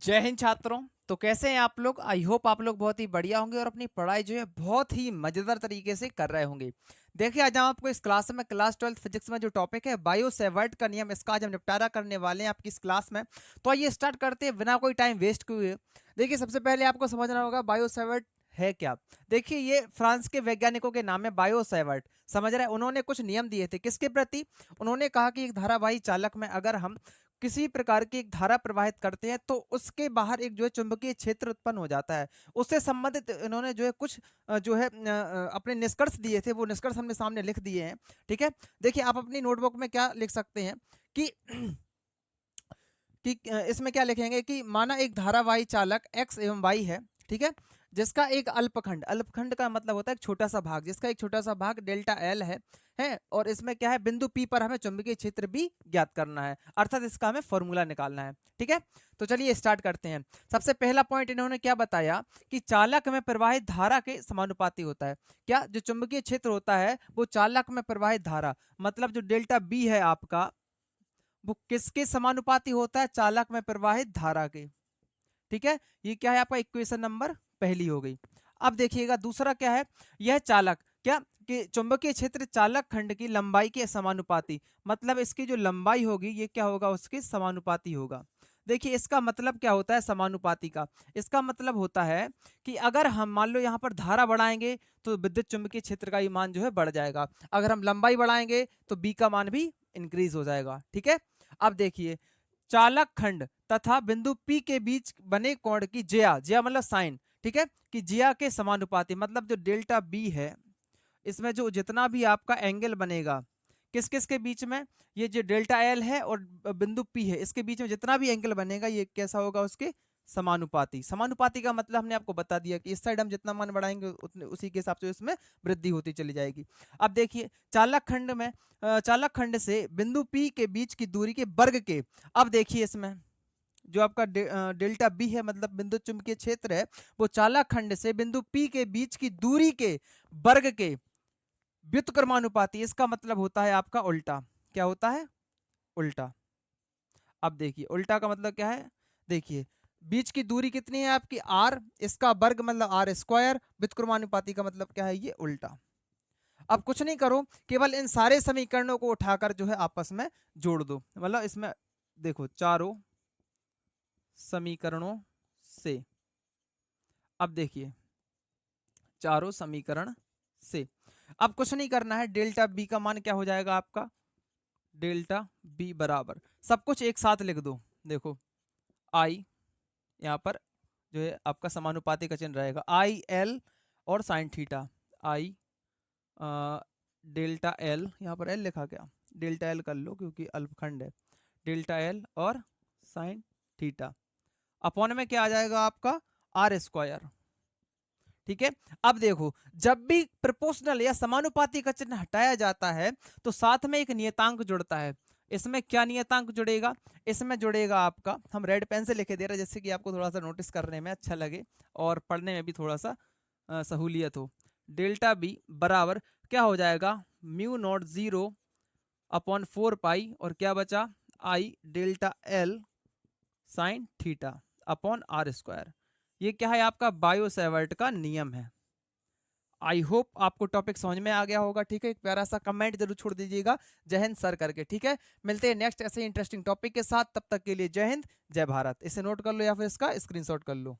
जय हिंद छात्रों। तो कैसे हैं आप लोग? आई होप आप लोग बहुत ही बढ़िया होंगे और अपनी पढ़ाई जो है बहुत ही मजेदार तरीके से कर रहे होंगे। देखिए, आज हम आपको इस क्लास में क्लास 12th फिजिक्स में जो टॉपिक है बायो सेवर्ट का नियम, इसका आज हम निपटारा करने वाले हैं आपकी इस क्लास में। तो आइए स्टार्ट करते हैं बिना कोई टाइम वेस्ट किए। देखिए, सबसे पहले आपको समझना होगा बायो सेवर्ट है क्या। देखिए, ये फ्रांस के वैज्ञानिकों के नाम है बायो सेवर्ट। समझ रहे हैं? उन्होंने कुछ नियम दिए थे किसके प्रति। उन्होंने कहा कि एक धारावाही चालक में अगर हम किसी प्रकार की एक धारा प्रवाहित करते हैं तो उसके बाहर एक जो है चुंबकीय क्षेत्र उत्पन्न हो जाता है। उससे संबंधित इन्होंने जो है कुछ जो है अपने निष्कर्ष दिए थे, वो निष्कर्ष हमने सामने लिख दिए हैं। ठीक है, देखिए आप अपनी नोटबुक में क्या लिख सकते हैं कि इसमें क्या लिखेंगे कि माना एक धारावाही चालक एक्स एवं वाई है। ठीक है, जिसका एक अल्पखंड, अल्पखंड का मतलब होता है एक छोटा सा भाग, जिसका एक छोटा सा भाग डेल्टा एल है। और इसमें क्या है, बिंदु पी पर हमें चुंबकीय क्षेत्र भी ज्ञात करना है, अर्थात इसका हमें फॉर्मूला निकालना है। ठीक है, तो चलिए स्टार्ट करते हैं। सबसे पहला पॉइंट इन्होंने क्या बताया कि चालक में प्रवाहित धारा के समानुपाती होता है। क्या जो चुंबकीय क्षेत्र होता है वो चालक में प्रवाहित धारा, मतलब जो डेल्टा बी है आपका, वो किसके समानुपाती होता है? चालक में प्रवाहित धारा के। ठीक है, ये क्या है आपका इक्वेशन नंबर पहली हो गई। अब देखिएगा दूसरा क्या है, यह चालक क्या कि चुंबकीय क्षेत्र चालक खंड की लंबाई के समानुपाती, मतलब इसकी जो लंबाई होगी ये क्या होगा, उसके समानुपाती होगा। देखिए, इसका मतलब क्या होता है समानुपाती का? इसका मतलब होता है कि अगर हम मान लो यहाँ पर धारा बढ़ाएंगे तो विद्युत चुंबकीय क्षेत्र का मान जो है बढ़ जाएगा, अगर हम लंबाई बढ़ाएंगे तो बी का मान भी इंक्रीज हो जाएगा। ठीक है, अब देखिए, चालक खंड तथा बिंदु P के बीच बने कोण की ज्या, ज्या मतलब साइन, ठीक है, कि ज्या के समानुपाती, मतलब जो डेल्टा बी है इसमें जो जितना भी आपका एंगल बनेगा किस किस के बीच में, ये जो डेल्टा एल है और बिंदु P है, इसके बीच में जितना भी एंगल बनेगा ये कैसा होगा, उसके समानुपाती। समानुपाती का मतलब हमने आपको बता दिया कि इस साइड हम जितना मान बढ़ाएंगे उतने उसी के हिसाब से इसमें वृद्धि होती चली जाएगी। अब देखिए, चालक खंड में चालक खंड से बिंदु P के बीच की दूरी के वर्ग के, अब देखिए इसमें जो आपका डेल्टा बी है मतलब बिंदु चुंबकीय क्षेत्र है, वो चालक खंड से बिंदु पी के बीच की दूरी के वर्ग के व्युत्क्रमानुपाती। इसका मतलब होता है आपका उल्टा। क्या होता है? उल्टा। अब देखिए, उल्टा का मतलब क्या है, देखिए बीच की दूरी कितनी है आपकी आर, इसका वर्ग मतलब आर स्क्वायर, व्युत्क्रमानुपाती का मतलब क्या है, ये उल्टा। अब कुछ नहीं करो, केवल इन सारे समीकरणों को उठाकर जो है आपस में जोड़ दो, मतलब इसमें देखो चारों समीकरणों से, अब देखिए चारों समीकरण से, अब कुछ नहीं करना है, डेल्टा बी का मान क्या हो जाएगा आपका, डेल्टा बी बराबर सब कुछ एक साथ लिख दो। देखो आई, यहाँ पर जो है आपका समानुपाती का चिन्ह रहेगा, आई एल और साइन थीटा। आई डेल्टा एल, यहाँ पर एल लिखा क्या, डेल्टा एल कर लो क्योंकि अल्पखंड है, डेल्टा एल और साइन थीटा अपॉन में क्या आ जाएगा आपका, आर स्क्वायर। ठीक है, अब देखो जब भी प्रोपोर्शनल या समानुपाती का चिन्ह हटाया जाता है तो साथ में एक नियतांक जुड़ता है। इसमें क्या नियतांक जुड़ेगा, इसमें जुड़ेगा आपका, हम रेड पेन से लिखे दे रहे हैं जिससे कि आपको थोड़ा सा नोटिस करने में अच्छा लगे और पढ़ने में भी थोड़ा सा सहूलियत हो। डेल्टा बी बराबर क्या हो जाएगा, mu naught zero upon 4 pi, और क्या बचा, I delta L sine theta upon R square. ये क्या है आपका बायो सेवर्ट का नियम है। आई होप आपको टॉपिक समझ में आ गया होगा। ठीक है, एक प्यारा सा कमेंट जरूर छोड़ दीजिएगा जय हिंद सर करके। ठीक है, मिलते हैं नेक्स्ट ऐसे इंटरेस्टिंग टॉपिक के साथ, तब तक के लिए जय हिंद जय भारत। इसे नोट कर लो या फिर इसका स्क्रीनशॉट कर लो।